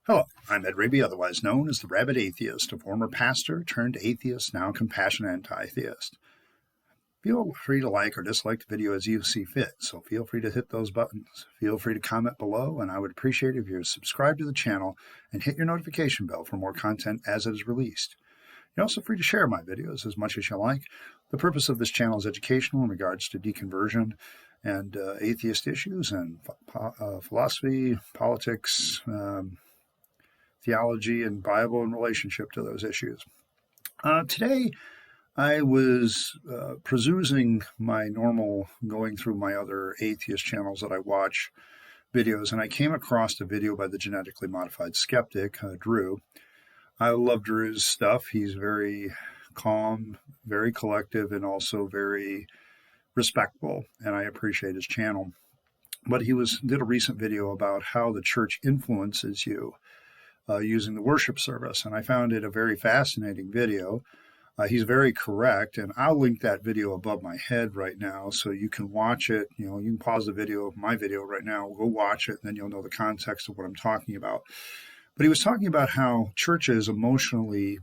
Hello, I'm Rabyd, otherwise known as the Rabyd Atheist, a former pastor turned atheist, now compassionate anti-theist. Feel free to like or dislike the video as you see fit, so feel free to hit those buttons. Feel free to comment below, and I would appreciate it if you subscribe to the channel and hit your notification bell for more content as it is released. You're also free to share my videos as much as you like. The purpose of this channel is educational in regards to deconversion and atheist issues and philosophy, politics, theology and Bible in relationship to those issues. Today, I was perusing my normal, going through my other atheist channels that I watch videos, and I came across a video by the genetically modified skeptic, Drew. I love Drew's stuff. He's very calm, very collective, and also very respectful, and I appreciate his channel. But he did a recent video about how the church influences you using the worship service, and I found it a very fascinating video. He's very correct, and I'll link that video above my head right now so you can watch it. You can pause the video, my video right now, go watch it, and then you'll know the context of what I'm talking about. But he was talking about how churches emotionally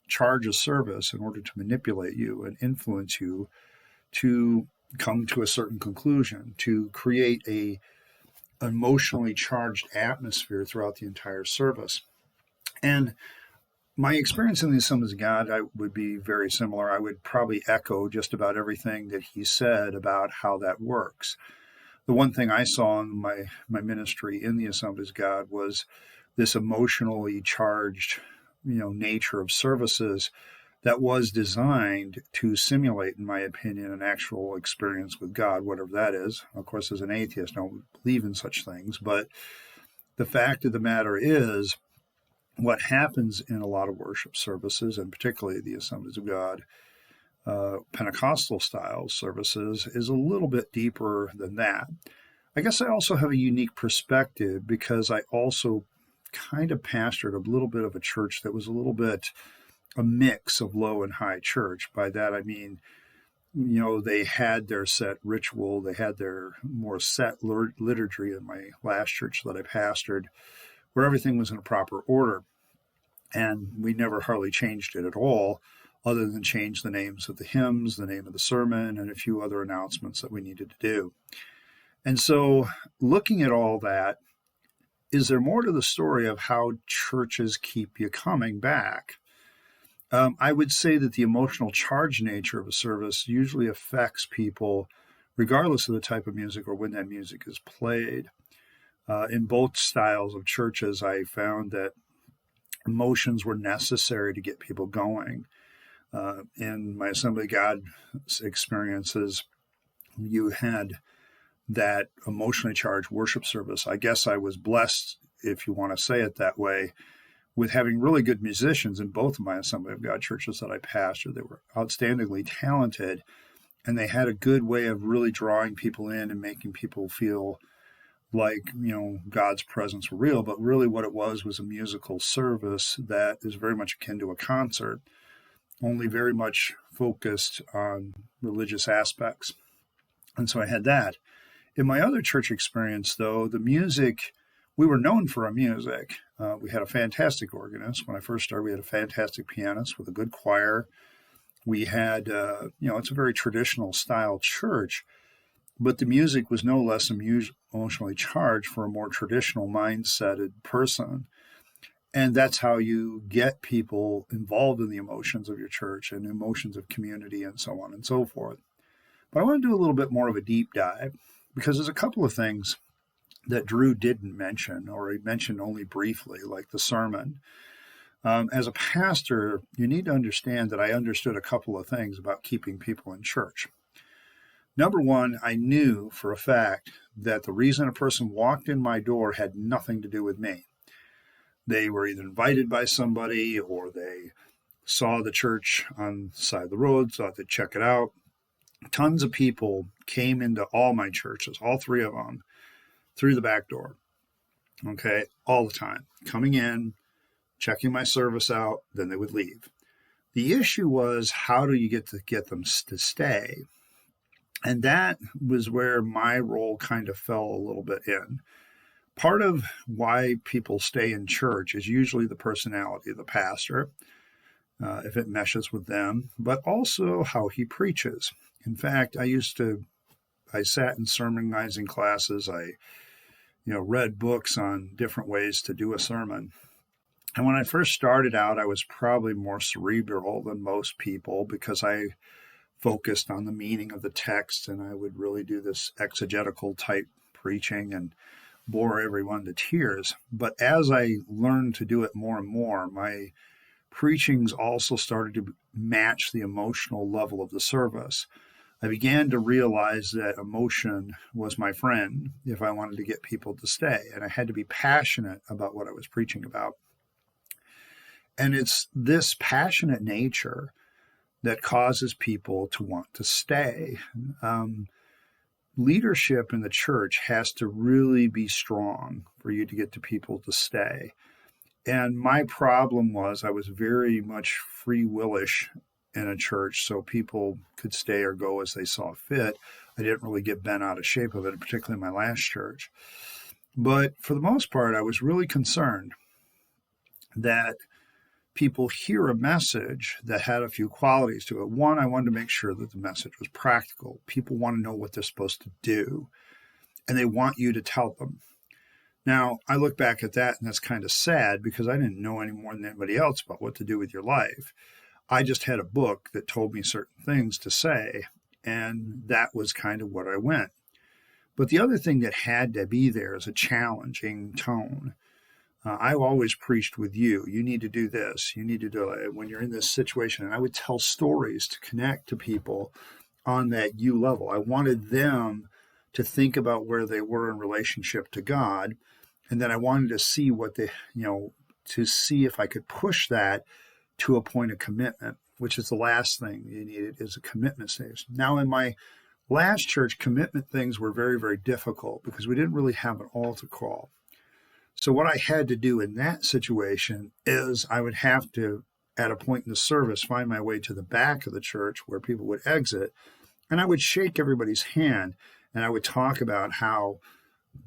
charge a service in order to manipulate you and influence you to come to a certain conclusion, to create a emotionally charged atmosphere throughout the entire service. And my experience in the Assemblies of God would be very similar. I would probably echo just about everything that he said about how that works. The one thing I saw in my ministry in the Assemblies of God was this emotionally charged, nature of services that was designed to simulate, in my opinion, an actual experience with God, whatever that is. Of course, as an atheist, I don't believe in such things. But the fact of the matter is, what happens in a lot of worship services, and particularly the Assemblies of God, Pentecostal style services, is a little bit deeper than that. I guess I also have a unique perspective because I also kind of pastored a little bit of a church that was a little bit a mix of low and high church. By that I mean, they had their set ritual, they had their more set liturgy in my last church that I pastored, where everything was in a proper order. And we never hardly changed it at all, other than change the names of the hymns, the name of the sermon, and a few other announcements that we needed to do. And so looking at all that, is there more to the story of how churches keep you coming back? I would say that the emotional charge nature of a service usually affects people regardless of the type of music or when that music is played. In both styles of churches, I found that emotions were necessary to get people going. In my Assembly of God experiences, you had that emotionally charged worship service. I guess I was blessed, if you want to say it that way, with having really good musicians in both of my Assembly of God churches that I pastored. They were outstandingly talented, and they had a good way of really drawing people in and making people feel like, God's presence were real. But really what it was a musical service that is very much akin to a concert, only very much focused on religious aspects. And so I had that. In my other church experience, though, the music, we were known for our music. We had a fantastic organist. When I first started, we had a fantastic pianist with a good choir. We had, it's a very traditional style church, but the music was no less emotionally charged for a more traditional mindseted person. And that's how you get people involved in the emotions of your church and emotions of community and so on and so forth. But I want to do a little bit more of a deep dive because there's a couple of things that Drew didn't mention, or he mentioned only briefly, like the sermon. As a pastor, you need to understand that I understood a couple of things about keeping people in church. Number one, I knew for a fact that the reason a person walked in my door had nothing to do with me. They were either invited by somebody or they saw the church on the side of the road, thought they'd check it out. Tons of people came into all my churches, all three of them, through the back door, okay, all the time, coming in, checking my service out, then they would leave. The issue was, how do you get them to stay? And that was where my role kind of fell a little bit in. Part of why people stay in church is usually the personality of the pastor, if it meshes with them, but also how he preaches. In fact, I sat in sermonizing classes. I read books on different ways to do a sermon. And when I first started out, I was probably more cerebral than most people because I focused on the meaning of the text, and I would really do this exegetical type preaching and bore everyone to tears. But as I learned to do it more and more, my preachings also started to match the emotional level of the service. I began to realize that emotion was my friend if I wanted to get people to stay, and I had to be passionate about what I was preaching about. And it's this passionate nature that causes people to want to stay. Leadership in the church has to really be strong for you to get the people to stay. And my problem was I was very much free willish in a church, so people could stay or go as they saw fit. I didn't really get bent out of shape of it, particularly in my last church. But for the most part, I was really concerned that people hear a message that had a few qualities to it. One, I wanted to make sure that the message was practical. People want to know what they're supposed to do, and they want you to tell them. Now, I look back at that, and that's kind of sad because I didn't know any more than anybody else about what to do with your life. I just had a book that told me certain things to say, and that was kind of what I went. But the other thing that had to be there is a challenging tone. I've always preached with you. You need to do this. You need to do it when you're in this situation. And I would tell stories to connect to people on that you level. I wanted them to think about where they were in relationship to God. And then I wanted to see what they, to see if I could push that to a point of commitment, which is the last thing you needed is a commitment stage. Now, in my last church, commitment things were very, very difficult because we didn't really have an altar call. So what I had to do in that situation is I would have to, at a point in the service, find my way to the back of the church where people would exit, and I would shake everybody's hand, and I would talk about how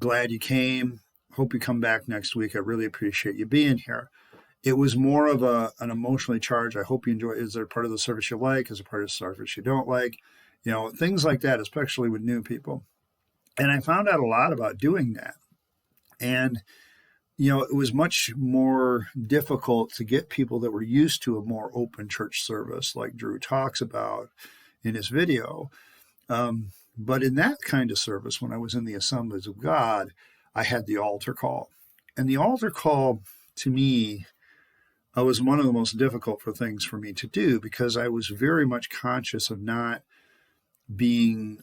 glad you came, hope you come back next week, I really appreciate you being here. It was more of an emotionally charged, I hope you enjoy, is there part of the service you like, is there part of the service you don't like, things like that, especially with new people. And I found out a lot about doing that. And it was much more difficult to get people that were used to a more open church service like Drew talks about in his video. But in that kind of service, when I was in the Assemblies of God, I had the altar call. And the altar call, to me, was one of the most difficult things for me to do because I was very much conscious of not being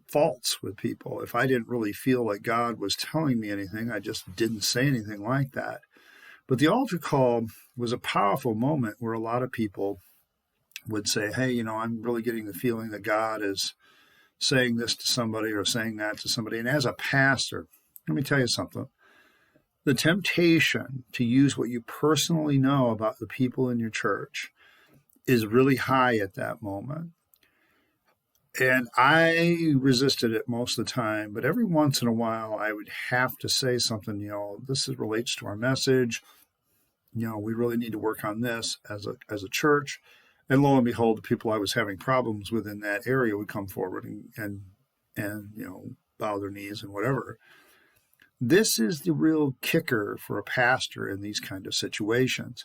false with people. If I didn't really feel like God was telling me anything, I just didn't say anything like that. But the altar call was a powerful moment where a lot of people would say, hey, I'm really getting the feeling that God is saying this to somebody or saying that to somebody. And as a pastor, let me tell you something. The temptation to use what you personally know about the people in your church is really high at that moment. And I resisted it most of the time, but every once in a while I would have to say something, this relates to our message. We really need to work on this as a church. And lo and behold, the people I was having problems with in that area would come forward and bow their knees and whatever. This is the real kicker for a pastor in these kind of situations,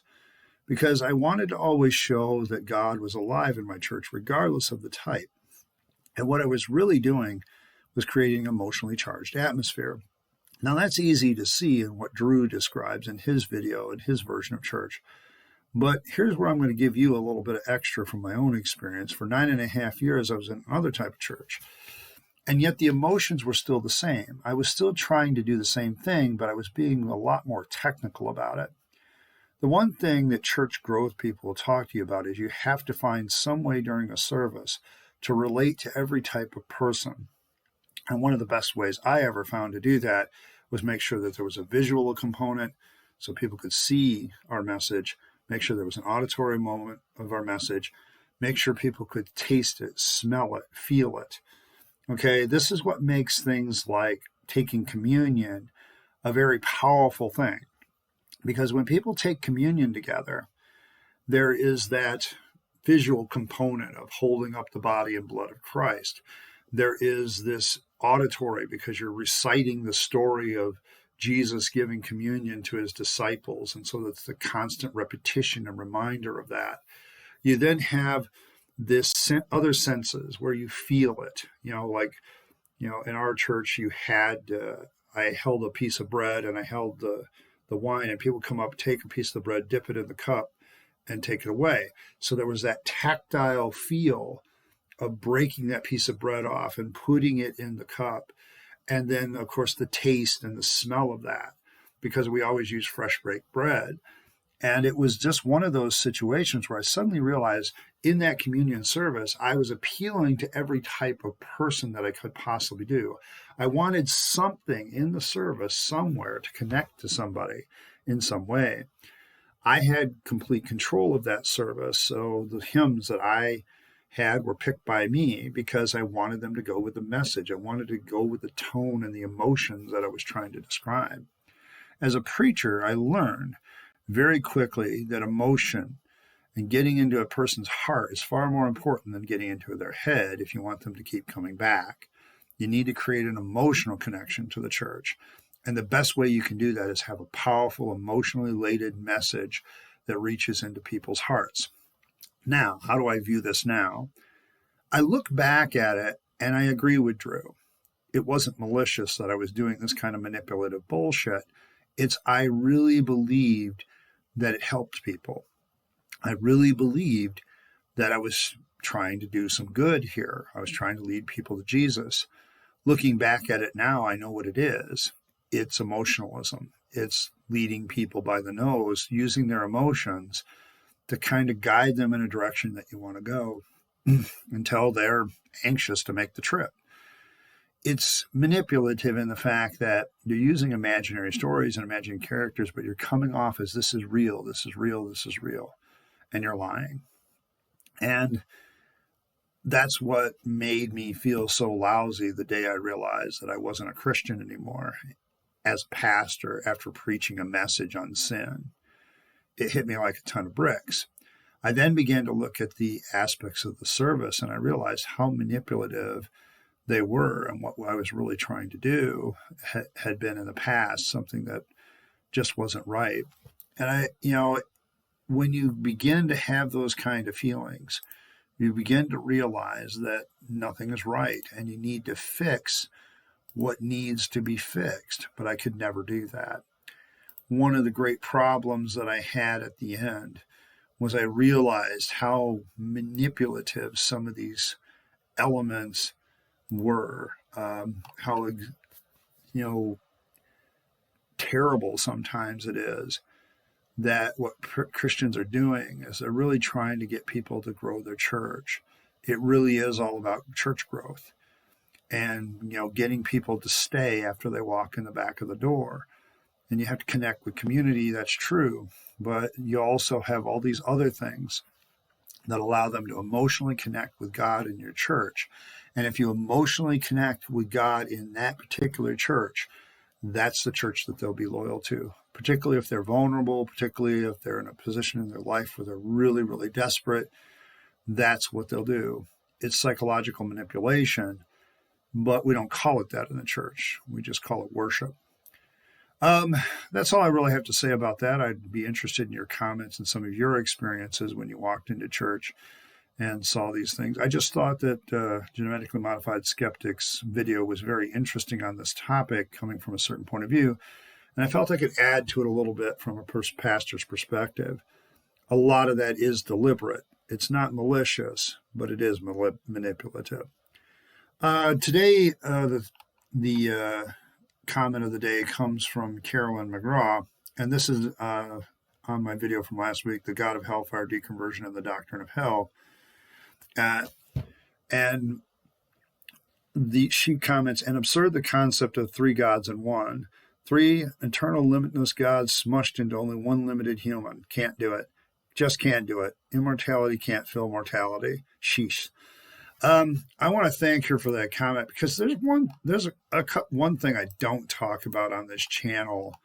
because I wanted to always show that God was alive in my church, regardless of the type. And what I was really doing was creating an emotionally charged atmosphere. Now, that's easy to see in what Drew describes in his video and his version of church. But here's where I'm going to give you a little bit of extra from my own experience. For 9.5 years, I was in another type of church. And yet the emotions were still the same. I was still trying to do the same thing, but I was being a lot more technical about it. The one thing that church growth people will talk to you about is you have to find some way during a service to relate to every type of person. And one of the best ways I ever found to do that was make sure that there was a visual component so people could see our message, make sure there was an auditory moment of our message, make sure people could taste it, smell it, feel it. Okay, this is what makes things like taking communion a very powerful thing. Because when people take communion together, there is that visual component of holding up the body and blood of Christ. There is this auditory, because you're reciting the story of Jesus giving communion to his disciples. And so that's the constant repetition and reminder of that. You then have this other senses where you feel it, like, in our church, I held a piece of bread and I held the wine, and people come up, take a piece of the bread, dip it in the cup, and take it away. So there was that tactile feel of breaking that piece of bread off and putting it in the cup. And then, of course, the taste and the smell of that, because we always use fresh baked bread. And it was just one of those situations where I suddenly realized in that communion service, I was appealing to every type of person that I could possibly do. I wanted something in the service somewhere to connect to somebody in some way. I had complete control of that service. So the hymns that I had were picked by me because I wanted them to go with the message. I wanted to go with the tone and the emotions that I was trying to describe. As a preacher, I learned very quickly that emotion and getting into a person's heart is far more important than getting into their head if you want them to keep coming back. You need to create an emotional connection to the church. And the best way you can do that is have a powerful, emotionally laden message that reaches into people's hearts. Now, how do I view this now? I look back at it and I agree with Drew. It wasn't malicious that I was doing this kind of manipulative bullshit. I really believed that it helped people. I really believed that I was trying to do some good here. I was trying to lead people to Jesus. Looking back at it now, I know what it is. It's emotionalism. It's leading people by the nose, using their emotions to kind of guide them in a direction that you want to go until they're anxious to make the trip. It's manipulative in the fact that you're using imaginary stories and imaginary characters, but you're coming off as this is real, this is real, this is real, and you're lying. And that's what made me feel so lousy the day I realized that I wasn't a Christian anymore as pastor after preaching a message on sin. It hit me like a ton of bricks. I then began to look at the aspects of the service, and I realized how manipulative they were, and what I was really trying to do had been in the past something that just wasn't right. And when you begin to have those kind of feelings, you begin to realize that nothing is right and you need to fix what needs to be fixed. But I could never do that. One of the great problems that I had at the end was I realized how manipulative some of these elements were, how terrible sometimes it is that what Christians are doing is they're really trying to get people to grow their church. It really is all about church growth and getting people to stay after they walk in the back of the door. And you have to connect with community, that's true, but you also have all these other things that allow them to emotionally connect with God in your church. And if you emotionally connect with God in that particular church, that's the church that they'll be loyal to, particularly if they're vulnerable, particularly if they're in a position in their life where they're really, really desperate. That's what they'll do. It's psychological manipulation, but we don't call it that in the church. We just call it worship. That's all I really have to say about that. I'd be interested in your comments and some of your experiences when you walked into church and saw these things. I just thought that Genetically Modified Skeptics video was very interesting on this topic, coming from a certain point of view, and I felt I could add to it a little bit from a pastor's perspective. A lot of that is deliberate. It's not malicious, but it is manipulative. Today, the comment of the day comes from Carolyn McGraw, and this is on my video from last week, The God of Hellfire, Deconversion, and the Doctrine of Hell. And she comments, and absurd the concept of three gods in one. Three eternal limitless gods smushed into only one limited human. Can't do it. Just can't do it. Immortality can't fill mortality. Sheesh. I want to thank her for that comment because one thing I don't talk about on this channel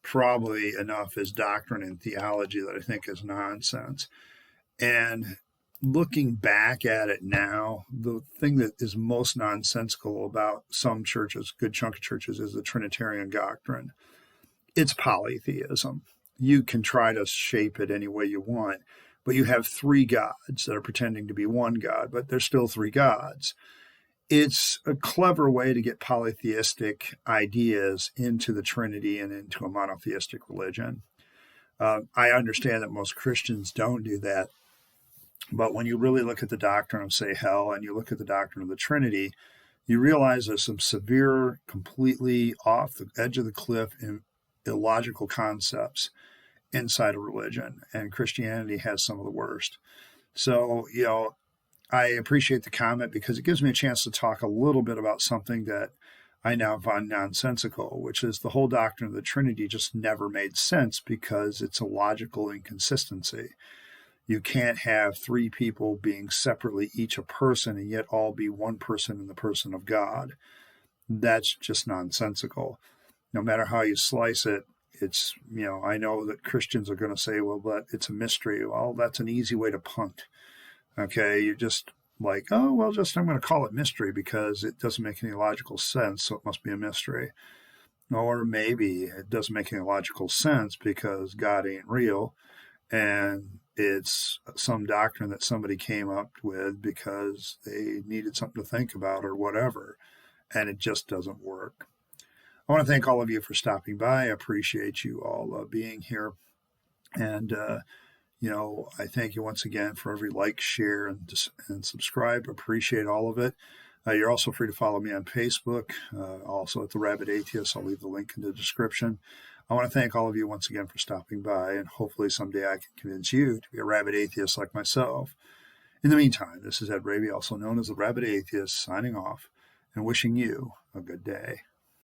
probably enough is doctrine and theology that I think is nonsense. And looking back at it now, the thing that is most nonsensical about some churches, good chunk of churches, is the Trinitarian doctrine. It's polytheism. You can try to shape it any way you want, but you have three gods that are pretending to be one God, but they're still three gods. It's a clever way to get polytheistic ideas into the Trinity and into a monotheistic religion. I understand that most Christians don't do that, but when you really look at the doctrine of, say, hell, and you look at the doctrine of the Trinity, you realize there's some severe, completely off the edge of the cliff and illogical concepts inside of religion, and Christianity has some of the worst. So, I appreciate the comment because it gives me a chance to talk a little bit about something that I now find nonsensical, which is the whole doctrine of the Trinity just never made sense because it's a logical inconsistency. You can't have three people being separately each a person and yet all be one person in the person of God. That's just nonsensical. No matter how you slice it, it's, I know that Christians are going to say, well, but it's a mystery. Well, that's an easy way to punt. Okay, you're just like, oh, well, I'm going to call it mystery because it doesn't make any logical sense, so it must be a mystery. Or maybe it doesn't make any logical sense because God ain't real, and it's some doctrine that somebody came up with because they needed something to think about or whatever, and it just doesn't work. I want to thank all of you for stopping by. I appreciate you all being here. And, I thank you once again for every like, share, and subscribe. Appreciate all of it. You're also free to follow me on Facebook, also at the Rabyd Atheist. I'll leave the link in the description. I want to thank all of you once again for stopping by, and hopefully someday I can convince you to be a rabid atheist like myself. In the meantime, this is Ed Rabyd, also known as the Rabyd Atheist, signing off and wishing you a good day.